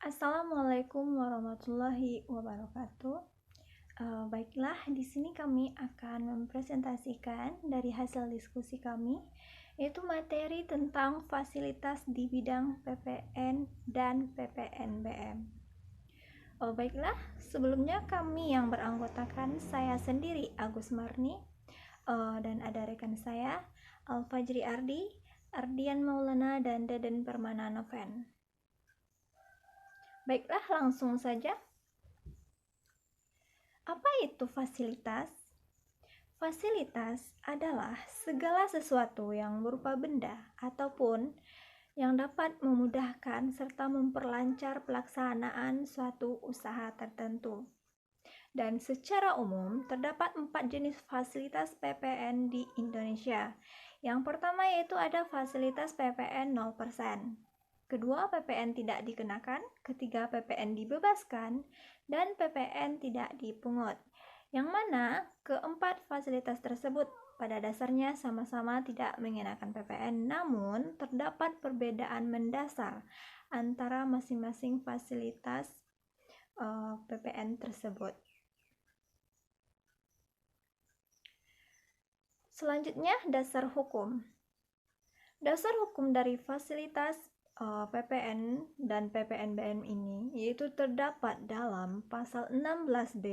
Assalamualaikum warahmatullahi wabarakatuh. Baiklah, di sini kami akan mempresentasikan dari hasil diskusi kami, yaitu materi tentang fasilitas di bidang PPN dan PPNBM. Baiklah, sebelumnya kami yang beranggotakan saya sendiri Agus Marni, dan ada rekan saya Al-Fajri Ardi, Ardian Maulana, dan Deden Permana Noven. Baiklah, langsung saja. Apa itu fasilitas? Fasilitas adalah segala sesuatu yang berupa benda ataupun yang dapat memudahkan serta memperlancar pelaksanaan suatu usaha tertentu. Dan secara umum, terdapat 4 jenis fasilitas PPN di Indonesia. Yang pertama yaitu ada fasilitas PPN 0%. Kedua, PPN tidak dikenakan. Ketiga, PPN dibebaskan. Dan PPN tidak dipungut. Yang mana keempat fasilitas tersebut pada dasarnya sama-sama tidak mengenakan PPN, namun terdapat perbedaan mendasar antara masing-masing fasilitas PPN tersebut. Selanjutnya, dasar hukum. Dasar hukum dari fasilitas PPN dan PPNBM ini yaitu terdapat dalam pasal 16B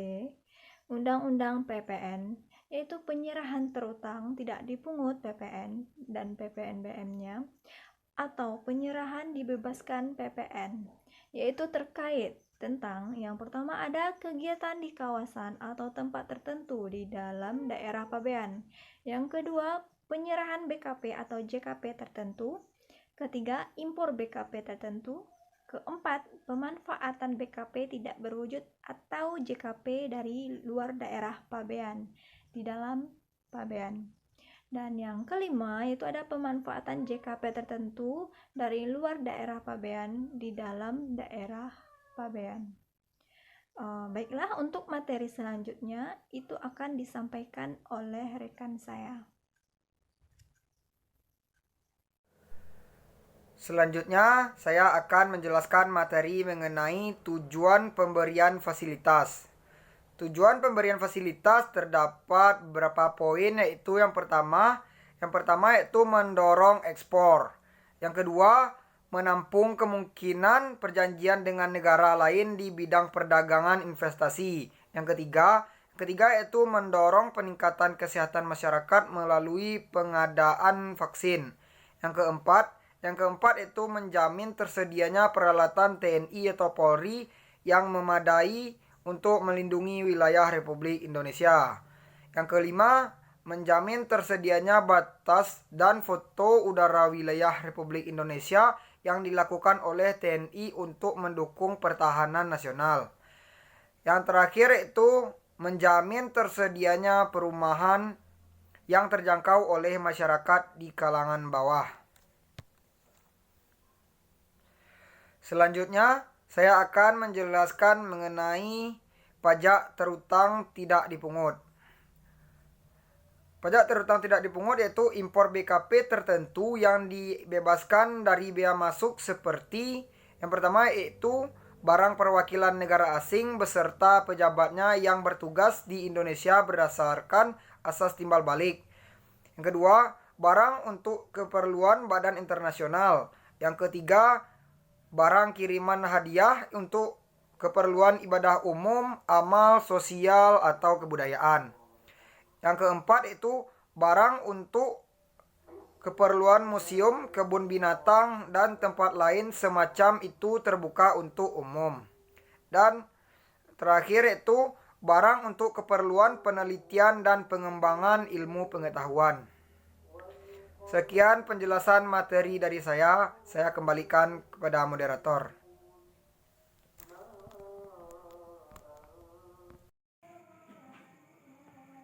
Undang-Undang PPN, yaitu penyerahan terutang tidak dipungut PPN dan PPNBM-nya, atau penyerahan dibebaskan PPN, yaitu terkait tentang yang pertama ada kegiatan di kawasan atau tempat tertentu di dalam daerah pabean. Yang kedua, penyerahan BKP atau JKP tertentu. Ketiga, impor BKP tertentu. Keempat, pemanfaatan BKP tidak berwujud atau JKP dari luar daerah pabean di dalam pabean. Dan yang kelima, yaitu ada pemanfaatan JKP tertentu dari luar daerah pabean di dalam daerah pabean. Baiklah, untuk materi selanjutnya itu akan disampaikan oleh rekan saya. Selanjutnya, saya akan menjelaskan materi mengenai tujuan pemberian fasilitas. Tujuan pemberian fasilitas terdapat beberapa poin, yaitu yang pertama yaitu mendorong ekspor. Yang kedua, menampung kemungkinan perjanjian dengan negara lain di bidang perdagangan investasi. Yang ketiga yaitu mendorong peningkatan kesehatan masyarakat melalui pengadaan vaksin. Yang keempat itu menjamin tersedianya peralatan TNI atau Polri yang memadai untuk melindungi wilayah Republik Indonesia. Yang kelima, menjamin tersedianya batas dan foto udara wilayah Republik Indonesia yang dilakukan oleh TNI untuk mendukung pertahanan nasional. Yang terakhir itu menjamin tersedianya perumahan yang terjangkau oleh masyarakat di kalangan bawah. Selanjutnya, saya akan menjelaskan mengenai pajak terutang tidak dipungut. Pajak terutang tidak dipungut yaitu impor BKP tertentu yang dibebaskan dari bea masuk seperti yang pertama yaitu barang perwakilan negara asing beserta pejabatnya yang bertugas di Indonesia berdasarkan asas timbal balik. Yang kedua, barang untuk keperluan badan internasional. Yang ketiga, barang kiriman hadiah untuk keperluan ibadah umum, amal, sosial, atau kebudayaan. Yang keempat itu barang untuk keperluan museum, kebun binatang, dan tempat lain semacam itu terbuka untuk umum. Dan terakhir itu barang untuk keperluan penelitian dan pengembangan ilmu pengetahuan. Sekian penjelasan materi dari saya kembalikan kepada moderator.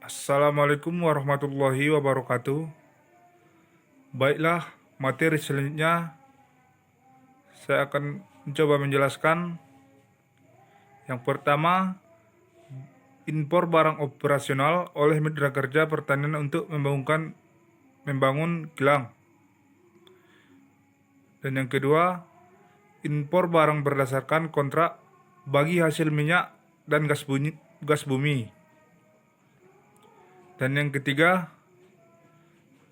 Assalamualaikum warahmatullahi wabarakatuh. Baiklah, materi selanjutnya saya akan mencoba menjelaskan. Yang pertama, impor barang operasional oleh Mitra Kerja Pertanian untuk membangun kilang. Dan yang kedua, impor barang berdasarkan kontrak bagi hasil minyak dan gas bumi. Dan yang ketiga,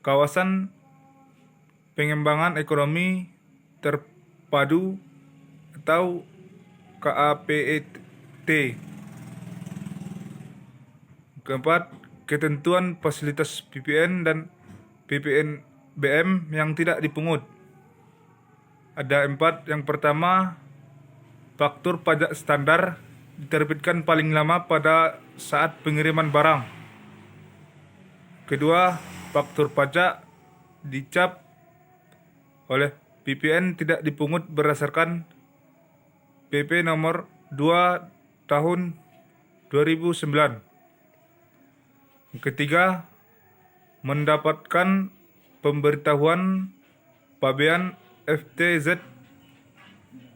kawasan pengembangan ekonomi terpadu atau KAPET. Keempat, ketentuan fasilitas PPN dan PPNBM yang tidak dipungut. Ada 4. Yang pertama, faktur pajak standar diterbitkan paling lama pada saat pengiriman barang. Kedua, faktur pajak dicap oleh PPN tidak dipungut berdasarkan PP nomor 2 tahun 2009. Ketiga, mendapatkan pemberitahuan pabean FTZ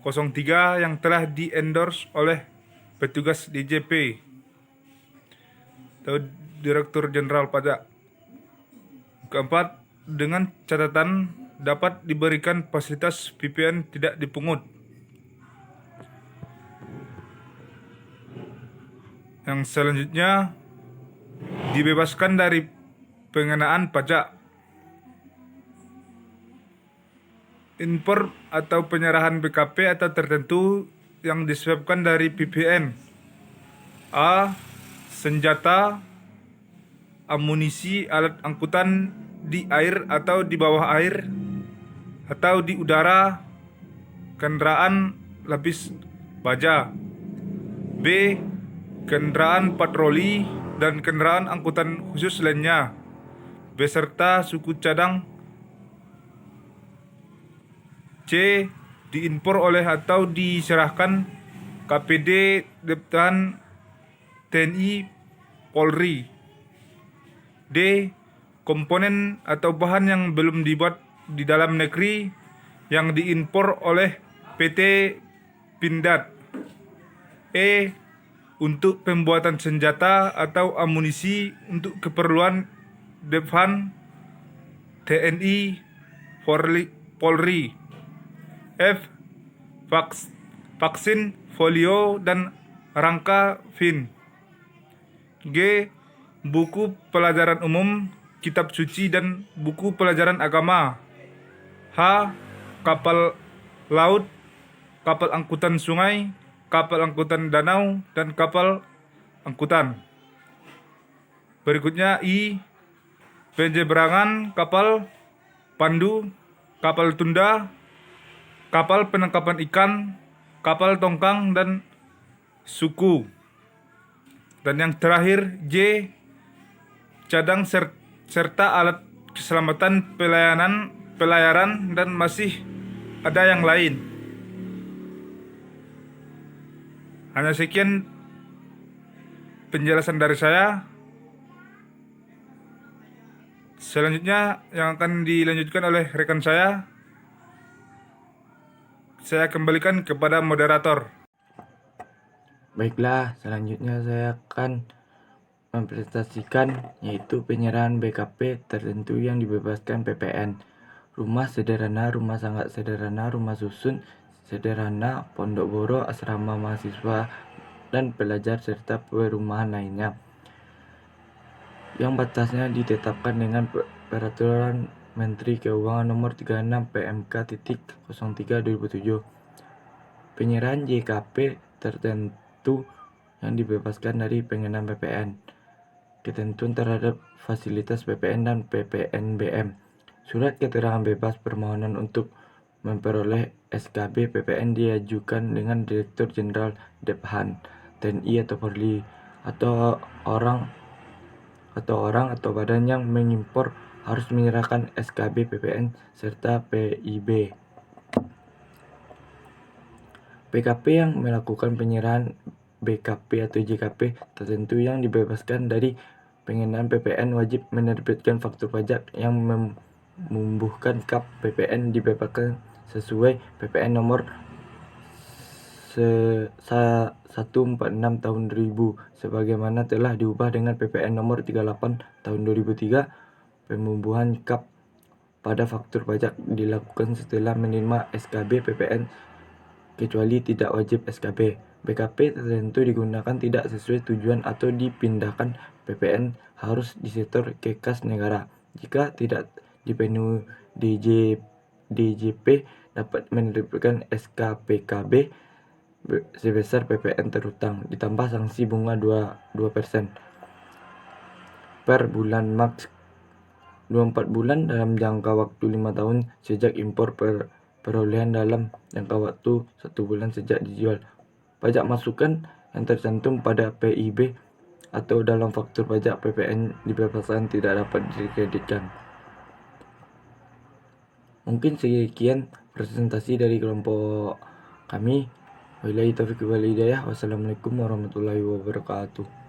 03 yang telah di-endorse oleh petugas DJP atau Direktur Jenderal Pajak. Keempat, dengan catatan dapat diberikan fasilitas PPN tidak dipungut. Yang selanjutnya, dibebaskan dari pengenaan pajak. Impor atau penyerahan BKP atau tertentu yang disebabkan dari PPN. A. Senjata, amunisi, alat angkutan di air atau di bawah air atau di udara, kendaraan lapis baja. B. Kendaraan patroli dan kendaraan angkutan khusus lainnya beserta suku cadang. C. Diimpor oleh atau diserahkan KPD Deptan TNI Polri. D. Komponen atau bahan yang belum dibuat di dalam negeri yang diimpor oleh PT Pindad. E. Untuk pembuatan senjata atau amunisi untuk keperluan Dephan TNI Polri. F. Vaksin polio dan rangka VIN. G. Buku pelajaran umum, kitab suci dan buku pelajaran agama. H. Kapal laut, kapal angkutan sungai, kapal angkutan danau, dan kapal angkutan. Berikutnya I. Penyeberangan kapal, pandu, kapal tunda, kapal penangkapan ikan, kapal tongkang, dan suku. Dan yang terakhir J. Cadang serta alat keselamatan pelayaran, dan masih ada yang lain. Hanya sekian penjelasan dari saya. Selanjutnya yang akan dilanjutkan oleh rekan saya kembalikan kepada moderator. Baiklah, selanjutnya saya akan mempresentasikan yaitu penyerahan BKP tertentu yang dibebaskan PPN. Rumah sederhana, rumah sangat sederhana, rumah susun sederhana, pondok boro, asrama mahasiswa dan pelajar serta perumahan lainnya yang batasnya ditetapkan dengan Peraturan Menteri Keuangan Nomor 36 PMK.03/2007. Penyerahan JKP tertentu yang dibebaskan dari pengenaan PPN. Ketentuan terhadap fasilitas PPN dan PPNBM. Surat keterangan bebas permohonan untuk memperoleh SKB PPN diajukan dengan Direktur Jenderal Dephan TNI atau Polri atau orang atau badan yang mengimpor harus menyerahkan SKB PPN serta PIB. PKP yang melakukan penyerahan BKP atau JKP tertentu yang dibebaskan dari pengenaan PPN wajib menerbitkan faktur pajak yang membubuhkan KAP PPN dibebaskan sesuai PPN nomor 146 tahun 2000 sebagaimana telah diubah dengan PPN nomor 38 tahun 2003. Pembubuhan KAP pada faktur pajak dilakukan setelah menerima SKB PPN kecuali tidak wajib SKB. BKP tertentu digunakan tidak sesuai tujuan atau dipindahkan PPN harus disetor ke kas negara. Jika tidak dipenuhi DJP dapat menerbitkan SKPKB sebesar PPN terhutang ditambah sanksi bunga 2% per bulan maks 24 bulan dalam jangka waktu 5 tahun sejak impor perolehan dalam jangka waktu 1 bulan sejak dijual. Pajak masukan yang tercantum pada PIB atau dalam faktur pajak PPN dibebaskan tidak dapat dikreditkan. Mungkin sekian presentasi dari kelompok kami. Wabillahi taufiq wal hidayah. Wassalamualaikum warahmatullahi wabarakatuh.